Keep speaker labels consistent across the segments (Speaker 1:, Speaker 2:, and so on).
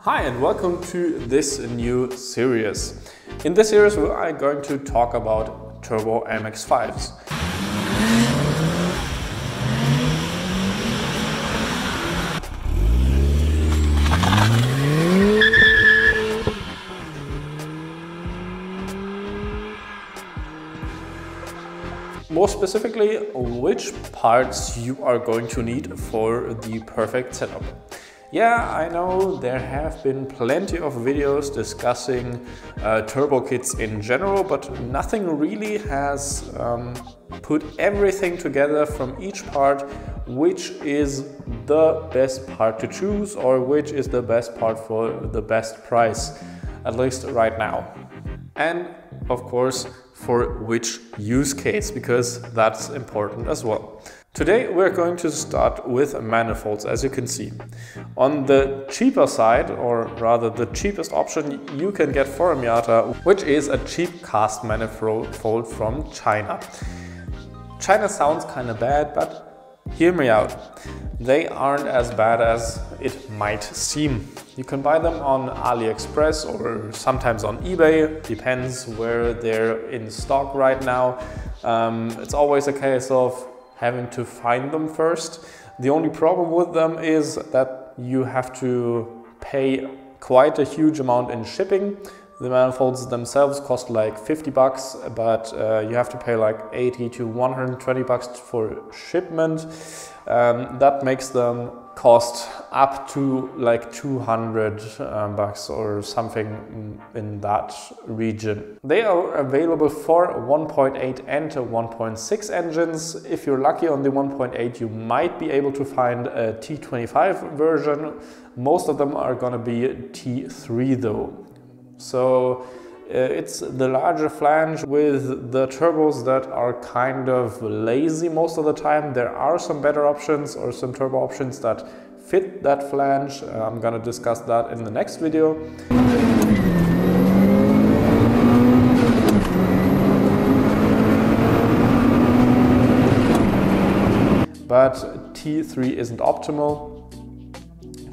Speaker 1: Hi and welcome to this new series. In this series we are going to talk about Turbo MX-5s. More specifically, which parts you are going to need for the perfect setup. Yeah, I know there have been plenty of videos discussing turbo kits in general, but nothing really has put everything together from each part, which is the best part to choose or which is the best part for the best price, at least right now. And of course, for which use case, because that's important as well. Today we're going to start with manifolds, as you can see. On the cheaper side, or rather the cheapest option you can get for a Miata, which is a cheap cast manifold from China. China sounds kind of bad, but hear me out. They aren't as bad as it might seem. You can buy them on AliExpress or sometimes on eBay, depends where they're in stock right now. It's always a case of having to find them first. The only problem with them is that you have to pay quite a huge amount in shipping. The manifolds themselves cost like 50 bucks, but you have to pay like 80 to 120 bucks for shipment. That makes them cost up to like 200 bucks or something in that region. They are available for 1.8 and 1.6 engines. If you're lucky on the 1.8, you might be able to find a T25 version. Most of them are gonna be T3 though. So it's the larger flange with the turbos that are kind of lazy most of the time. There are some better options or some turbo options that fit that flange. I'm gonna discuss that in the next video. But T3 isn't optimal.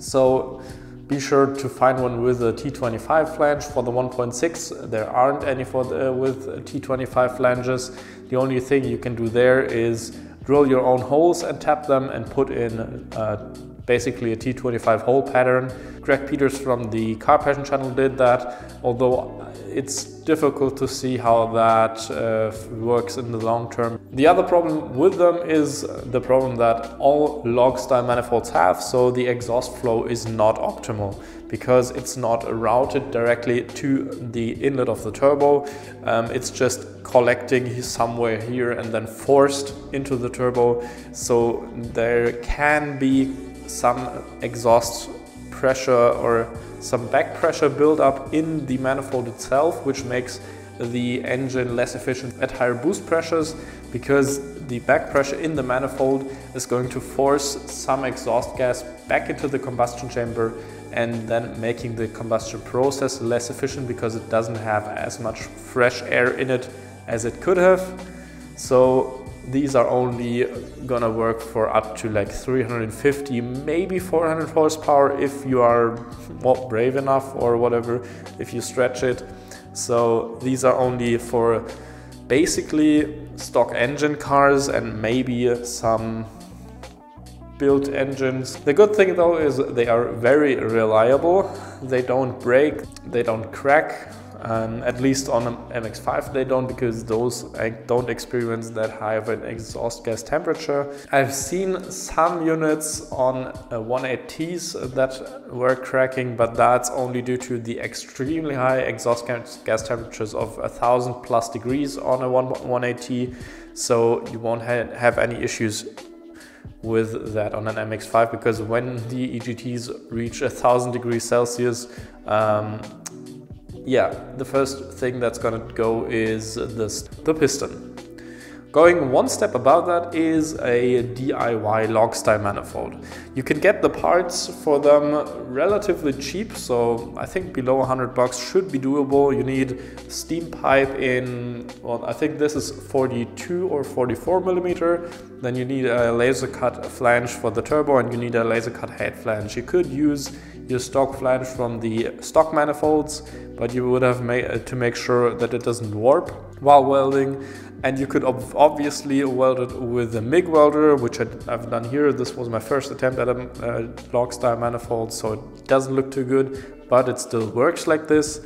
Speaker 1: So be sure to find one with a T25 flange. For the 1.6, there aren't any with T25 flanges. The only thing you can do there is drill your own holes and tap them and put in basically a T25 hole pattern. Greg Peters from the Car Passion channel did that, although it's difficult to see how that works in the long term. The other problem with them is the problem that all log style manifolds have, so the exhaust flow is not optimal because it's not routed directly to the inlet of the turbo. It's just collecting somewhere here and then forced into the turbo. So there can be some exhaust pressure or some back pressure build up in the manifold itself, which makes the engine less efficient at higher boost pressures, because the back pressure in the manifold is going to force some exhaust gas back into the combustion chamber and then making the combustion process less efficient because it doesn't have as much fresh air in it as it could have. So these are only gonna work for up to like 350, maybe 400 horsepower if you are brave enough or whatever, if you stretch it. So these are only for basically stock engine cars and maybe some built engines. The good thing though is they are very reliable. They don't break, they don't crack. At least on an MX-5 they don't, because those don't experience that high of an exhaust gas temperature. I've seen some units on 1.8Ts that were cracking, but that's only due to the extremely high exhaust gas temperatures of 1000+ degrees on a 1.8T. So you won't have any issues with that on an MX-5, because when the EGTs reach 1000 degrees Celsius, yeah, the first thing that's gonna go is the piston. Going one step above that is a DIY log style manifold. You can get the parts for them relatively cheap, so I think below 100 bucks should be doable. You need steam pipe in, well, I think this is 42 or 44 millimeter. Then you need a laser cut flange for the turbo, and you need a laser cut head flange. You could use your stock flange from the stock manifolds, but you would have to make sure that it doesn't warp while welding. And you could obviously weld it with a MIG welder, which I've done here. This was my first attempt at a block style manifold, so it doesn't look too good, but it still works like this.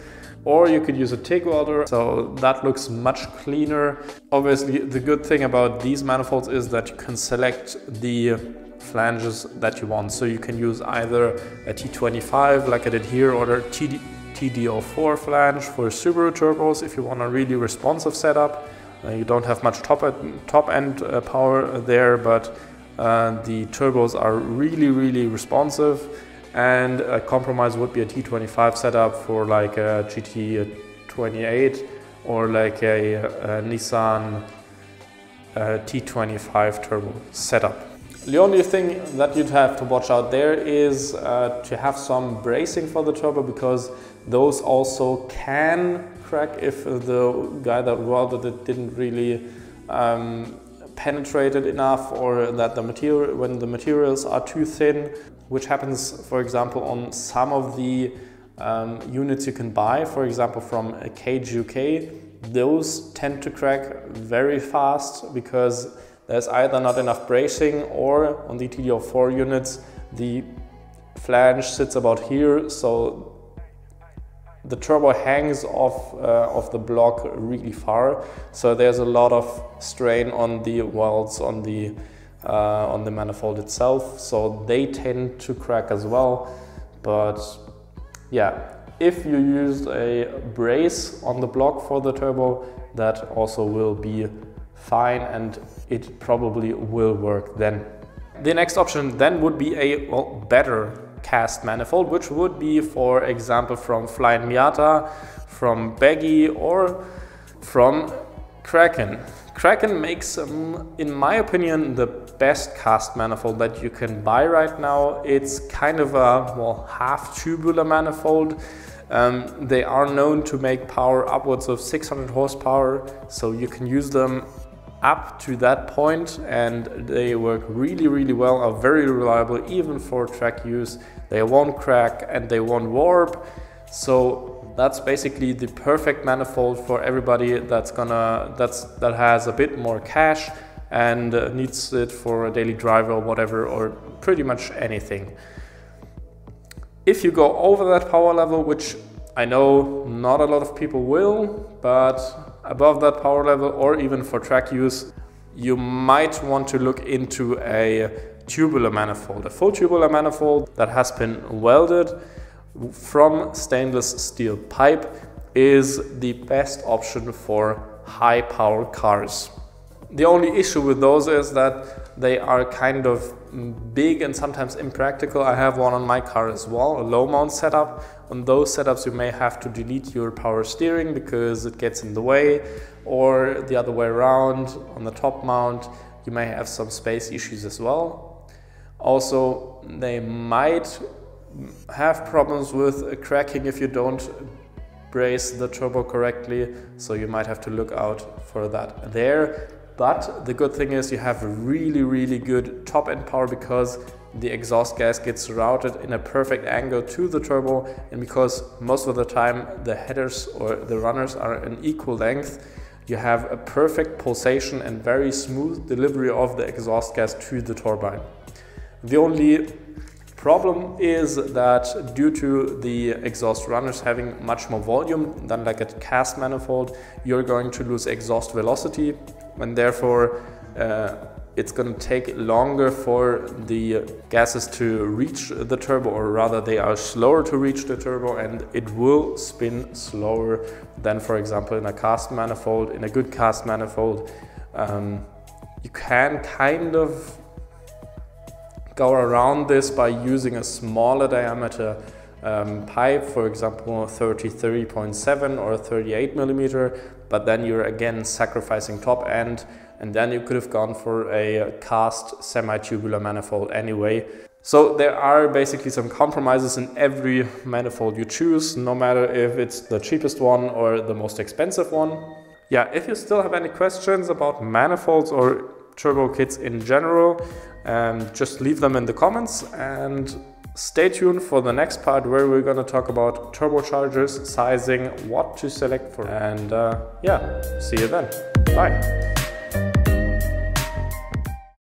Speaker 1: Or you could use a TIG welder, so that looks much cleaner. Obviously, the good thing about these manifolds is that you can select the flanges that you want. So you can use either a T25 like I did here, or a TD04 flange for Subaru turbos if you want a really responsive setup. You don't have much top-end power there, but the turbos are really responsive. And a compromise would be a T25 setup for like a GT28 or like a Nissan T25 turbo setup. The only thing that you'd have to watch out there is to have some bracing for the turbo, because those also can crack if the guy that welded it didn't really penetrate it enough, or that when the materials are too thin, which happens, for example, on some of the units you can buy, for example, from Cage UK. Those tend to crack very fast because there's either not enough bracing, or on the TD04 units, the flange sits about here, so the turbo hangs off the block really far. So there's a lot of strain on the welds on the manifold itself, so they tend to crack as well. But yeah, if you used a brace on the block for the turbo, that also will be fine, and it probably will work then. The next option then would be a better cast manifold, which would be, for example, from Flying Miata, from Baggy, or from Kraken. Kraken makes, in my opinion, the best cast manifold that you can buy right now. It's kind of a half tubular manifold. They are known to make power upwards of 600 horsepower, so you can use them up to that point, and they work really well, are very reliable even for track use. They won't crack and they won't warp, so that's basically the perfect manifold for everybody that has a bit more cash and needs it for a daily drive or whatever, or pretty much anything. If you go over that power level, which I know not a lot of people will, but above that power level, or even for track use, you might want to look into a tubular manifold. A full tubular manifold that has been welded from stainless steel pipe is the best option for high power cars. The only issue with those is that they are kind of big and sometimes impractical. I have one on my car as well, a low mount setup. On those setups you may have to delete your power steering because it gets in the way, or the other way around. On the top mount you may have some space issues as well. Also, they might have problems with cracking if you don't brace the turbo correctly, so you might have to look out for that there. But the good thing is you have really good top end power, because the exhaust gas gets routed in a perfect angle to the turbo, and because most of the time the headers or the runners are an equal length, you have a perfect pulsation and very smooth delivery of the exhaust gas to the turbine. The only problem is that due to the exhaust runners having much more volume than like a cast manifold, you're going to lose exhaust velocity, and therefore it's going to take longer for the gases to reach the turbo, or rather they are slower to reach the turbo, and it will spin slower than, for example, in a cast manifold. In a good cast manifold, you can kind of go around this by using a smaller diameter pipe, for example 33.7 or 38 millimeter, but then you're again sacrificing top end, and then you could have gone for a cast semi-tubular manifold anyway. So there are basically some compromises in every manifold you choose, no matter if it's the cheapest one or the most expensive one. Yeah, if you still have any questions about manifolds or turbo kits in general, just leave them in the comments, and Stay tuned for the next part where we're going to talk about turbochargers, sizing, what to select for, and yeah, see you then. Bye.